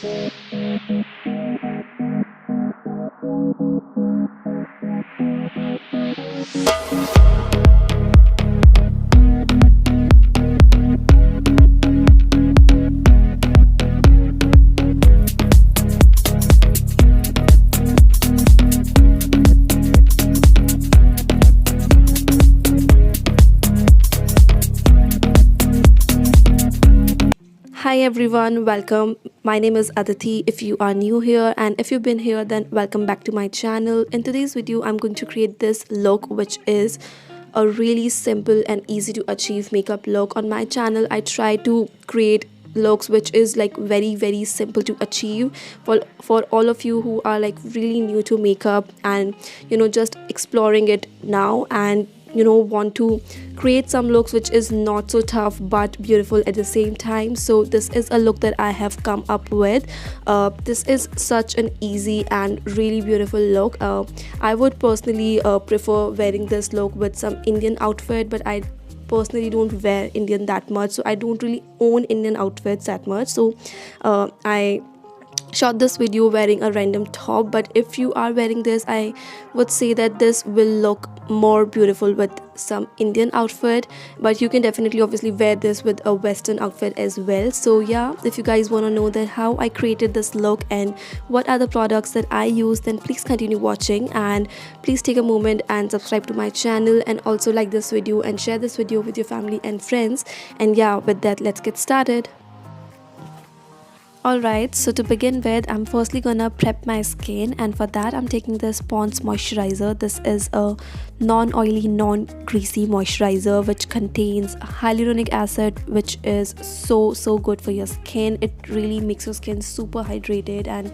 Hi everyone, welcome. My name is Aditi if you are new here, and if you've been here then welcome back to my channel. In today's video I'm going to create this look which is a really simple and easy to achieve makeup look. On my channel I try to create looks which is like very simple to achieve for all of you who are like really new to makeup and just exploring it now, and want to create some looks which is not so tough but beautiful at the same time. So this is a look that I have come up with. This is such an easy and really beautiful look. I would personally prefer wearing this look with some Indian outfit, but I personally don't wear Indian that much, so I don't really own Indian outfits that much. So I shot this video wearing a random top, but if you are wearing this I would say that this will look more beautiful with some Indian outfit, but you can definitely obviously wear this with a western outfit as well. So yeah, if you guys want to know that how I created this look and what are the products that I use, then please continue watching, and please take a moment and subscribe to my channel, and also like this video and share this video with your family and friends. And yeah, with that, let's get started. Alright, so to begin with, I'm firstly gonna prep my skin, and for that I'm taking this Pond's moisturizer. This is a non-oily, non-greasy moisturizer which contains hyaluronic acid, which is so good for your skin. It really makes your skin super hydrated and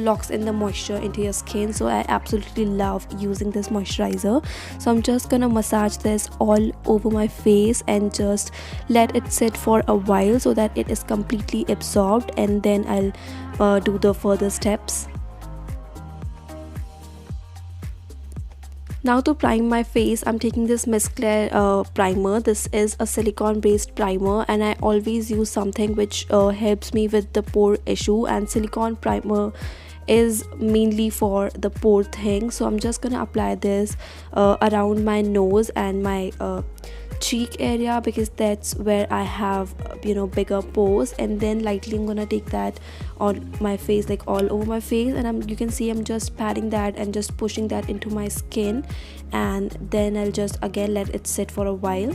locks in the moisture into your skin. So I absolutely love using this moisturizer. So I'm just gonna massage this all over my face and just let it sit for a while so that it is completely absorbed, and then I'll do the further steps. Now to prime my face, I'm taking this Mascara primer. This is a silicone based primer, and I always use something which helps me with the pore issue, and silicone primer is mainly for the pore thing. So I'm just gonna apply this around my nose and my cheek area, because that's where I have bigger pores, and then lightly I'm gonna take that on my face, like all over my face, and you can see I'm just patting that and just pushing that into my skin, and then I'll just again let it sit for a while.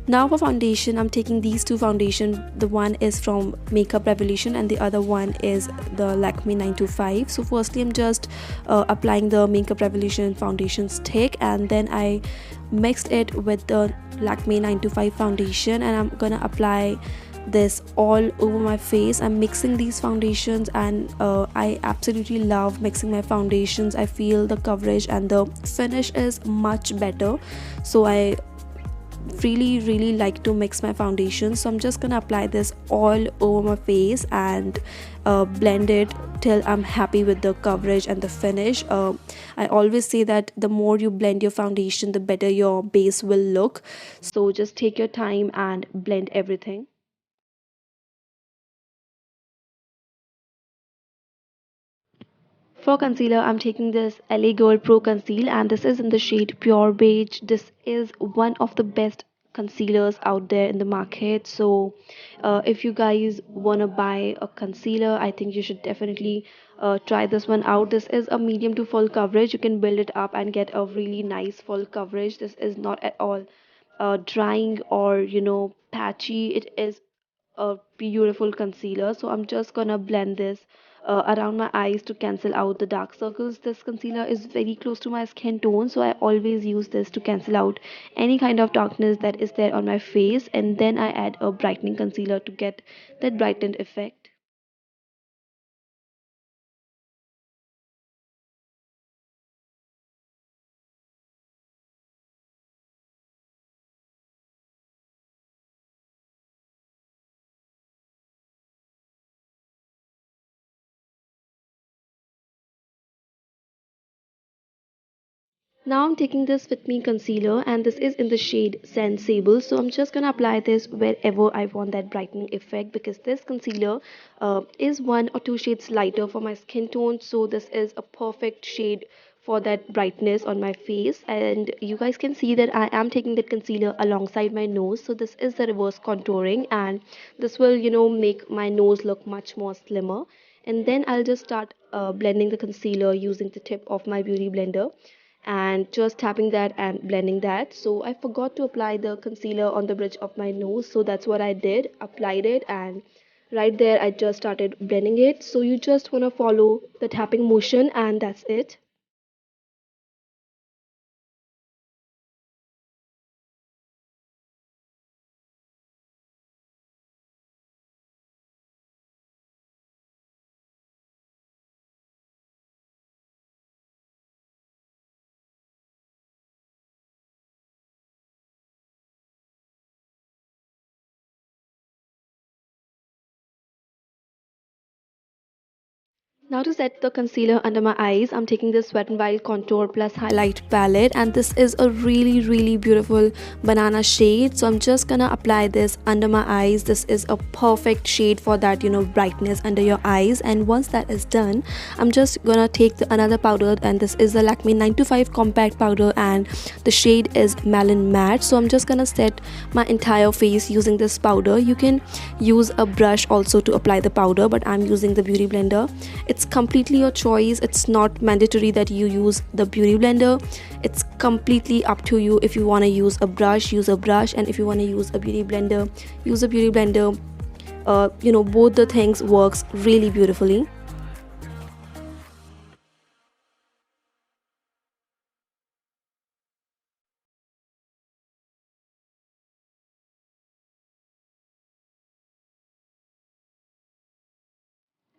Now for foundation, I'm taking these two foundation. The one is from Makeup Revolution and the other one is the Lakme 925. So firstly I'm just applying the Makeup Revolution foundation stick, and then I mixed it with the Lakme 925 foundation, and I'm gonna apply this all over my face. I'm mixing these foundations, and I absolutely love mixing my foundations. I feel the coverage and the finish is much better, so I really like to mix my foundation. So I'm just gonna apply this all over my face and blend it till I'm happy with the coverage and the finish. I always say that the more you blend your foundation, the better your base will look, so just take your time and blend everything. For concealer, I'm taking this LA Girl Pro Conceal, and this is in the shade Pure Beige. This is one of the best concealers out there in the market. So, if you guys want to buy a concealer, I think you should definitely try this one out. This is a medium to full coverage. You can build it up and get a really nice full coverage. This is not at all drying or patchy. It is a beautiful concealer. So I'm just gonna blend this around my eyes to cancel out the dark circles. This concealer is very close to my skin tone, so I always use this to cancel out any kind of darkness that is there on my face, and then I add a brightening concealer to get that brightened effect. Now I'm taking this Fit Me concealer, and this is in the shade Sensible. So I'm just gonna apply this wherever I want that brightening effect, because this concealer is 1 or 2 shades lighter for my skin tone. So this is a perfect shade for that brightness on my face. And you guys can see that I am taking that concealer alongside my nose. So this is the reverse contouring, and this will, make my nose look much more slimmer. And then I'll just start blending the concealer using the tip of my beauty blender, and just tapping that and blending that. So I forgot to apply the concealer on the bridge of my nose, so that's what I did, applied it, and right there I just started blending it. So you just want to follow the tapping motion, and that's it. Now to set the concealer under my eyes, I'm taking this Wet n Wild Contour Plus Highlight palette, and this is a really really beautiful banana shade. So I'm just gonna apply this under my eyes. This is a perfect shade for that, brightness under your eyes. And once that is done, I'm just gonna take another powder, and this is the Lakme 925 compact powder, and the shade is Melon Matte. So I'm just gonna set my entire face using this powder. You can use a brush also to apply the powder, but I'm using the beauty blender. It's completely your choice. It's not mandatory that you use the beauty blender. It's completely up to you. If you want to use a brush, use a brush, and if you want to use a beauty blender, use a beauty blender. Both the things works really beautifully.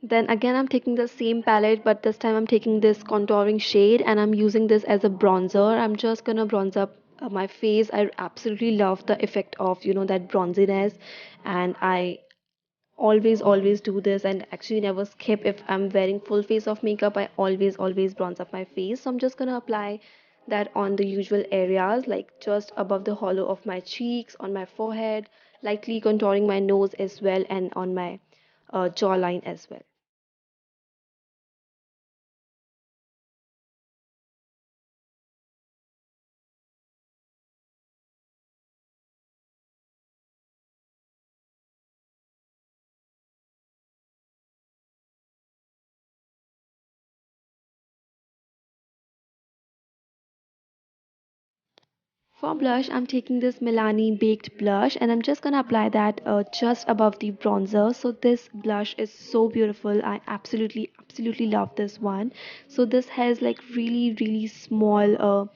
Then again, I'm taking the same palette, but this time I'm taking this contouring shade, and I'm using this as a bronzer. I'm just gonna bronze up my face. I absolutely love the effect of, that bronziness, and I always do this, and actually never skip. If I'm wearing full face of makeup, I always bronze up my face. So I'm just gonna apply that on the usual areas, like just above the hollow of my cheeks, on my forehead, lightly contouring my nose as well, and on my jawline as well. For blush, I'm taking this Milani Baked Blush, and I'm just gonna apply that just above the bronzer. So this blush is so beautiful. I absolutely love this one. So this has like really small,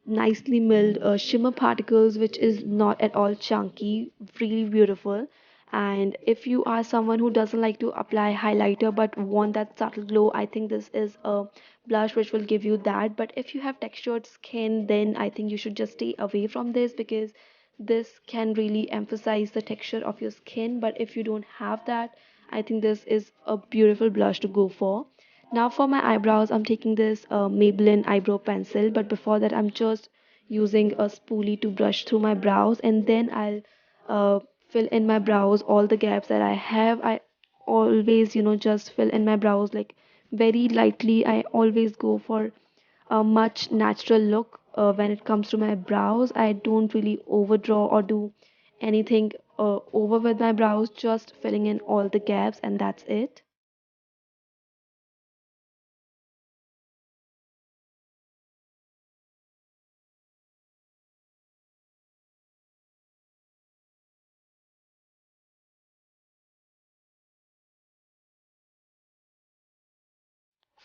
nicely milled shimmer particles, which is not at all chunky. Really beautiful. And if you are someone who doesn't like to apply highlighter but want that subtle glow, I think this is a blush which will give you that. But if you have textured skin, then I think you should just stay away from this, because this can really emphasize the texture of your skin. But if you don't have that, I think this is a beautiful blush to go for. Now for my eyebrows, I'm taking this Maybelline eyebrow pencil, but before that I'm just using a spoolie to brush through my brows, and then I'll fill in my brows, all the gaps that I have. I always, just fill in my brows like very lightly. I always go for a much natural look when it comes to my brows. I don't really overdraw or do anything over with my brows, just filling in all the gaps, and that's it.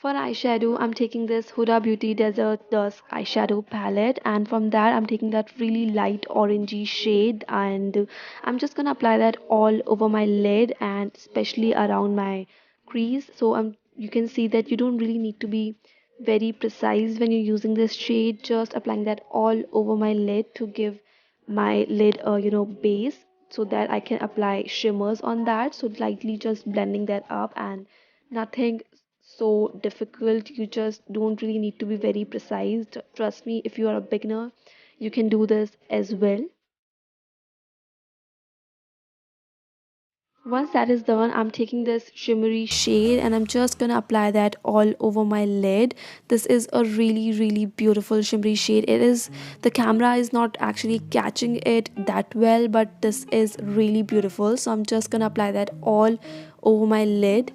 For eyeshadow, I'm taking this Huda Beauty Desert Dusk eyeshadow palette, and from that, I'm taking that really light orangey shade, and I'm just gonna apply that all over my lid, and especially around my crease. So you can see that you don't really need to be very precise when you're using this shade. Just applying that all over my lid to give my lid a, base, so that I can apply shimmers on that. So lightly just blending that up, and nothing so difficult. You just don't really need to be very precise. Trust me, if you are a beginner, you can do this as well. Once that is done, I'm taking this shimmery shade and I'm just gonna apply that all over my lid. This is a really beautiful shimmery shade. It is, the camera is not actually catching it that well, but this is really beautiful. So I'm just gonna apply that all over my lid.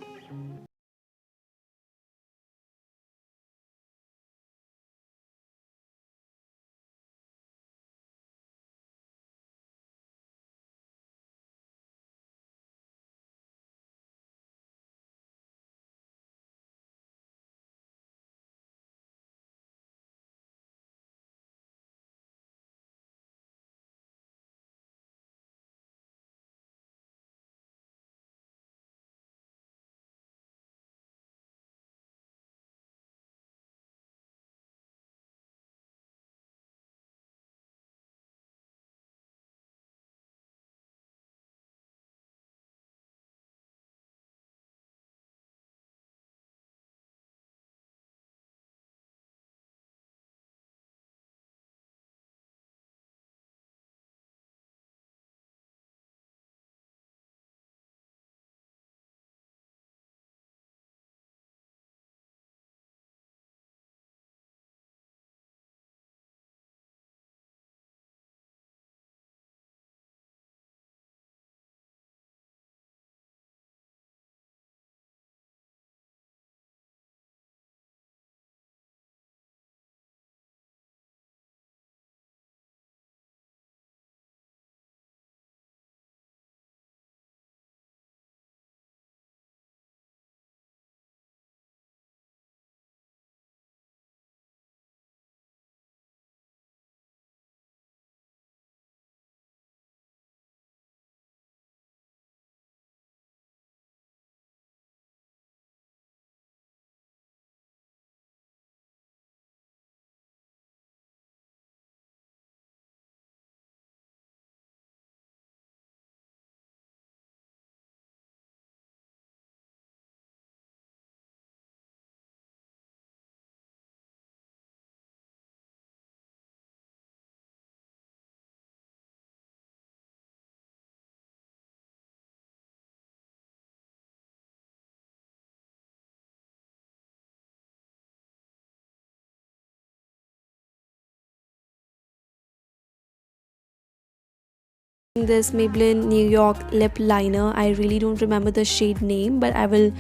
This Maybelline New York lip liner. I really don't remember the shade name, but I will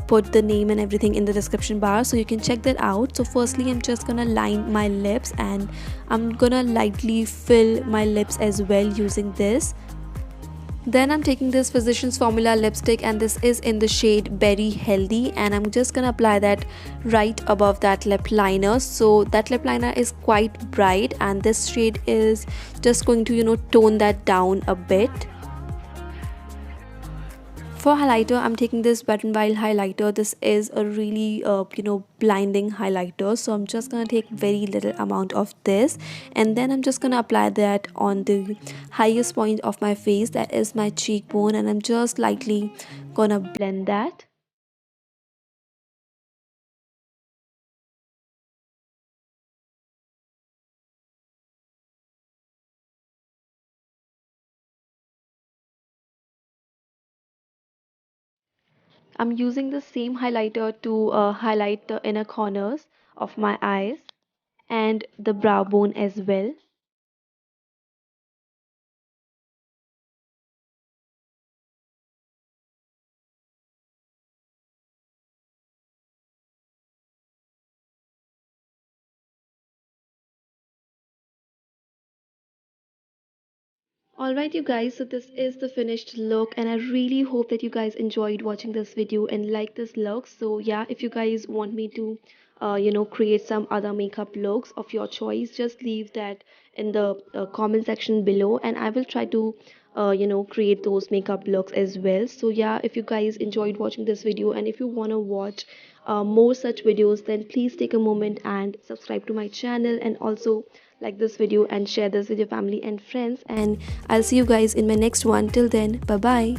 put the name and everything in the description bar so you can check that out. So firstly, I'm just gonna line my lips and I'm gonna lightly fill my lips as well using this. Then I'm taking this Physicians Formula lipstick and this is in the shade Berry Healthy, and I'm just gonna apply that right above that lip liner. So that lip liner is quite bright and this shade is just going to, tone that down a bit. For highlighter, I'm taking this Wet n Wild highlighter. This is a really blinding highlighter, so I'm just gonna take very little amount of this and then I'm just gonna apply that on the highest point of my face, that is my cheekbone, and I'm just lightly gonna blend that. I'm using the same highlighter to highlight the inner corners of my eyes and the brow bone as well. Alright you guys, so this is the finished look and I really hope that you guys enjoyed watching this video and like this look. So yeah, if you guys want me to create some other makeup looks of your choice, just leave that in the comment section below and I will try to create those makeup looks as well. So yeah, if you guys enjoyed watching this video and if you want to watch more such videos, then please take a moment and subscribe to my channel and also like this video and share this with your family and friends, and I'll see you guys in my next one. Till then, bye bye.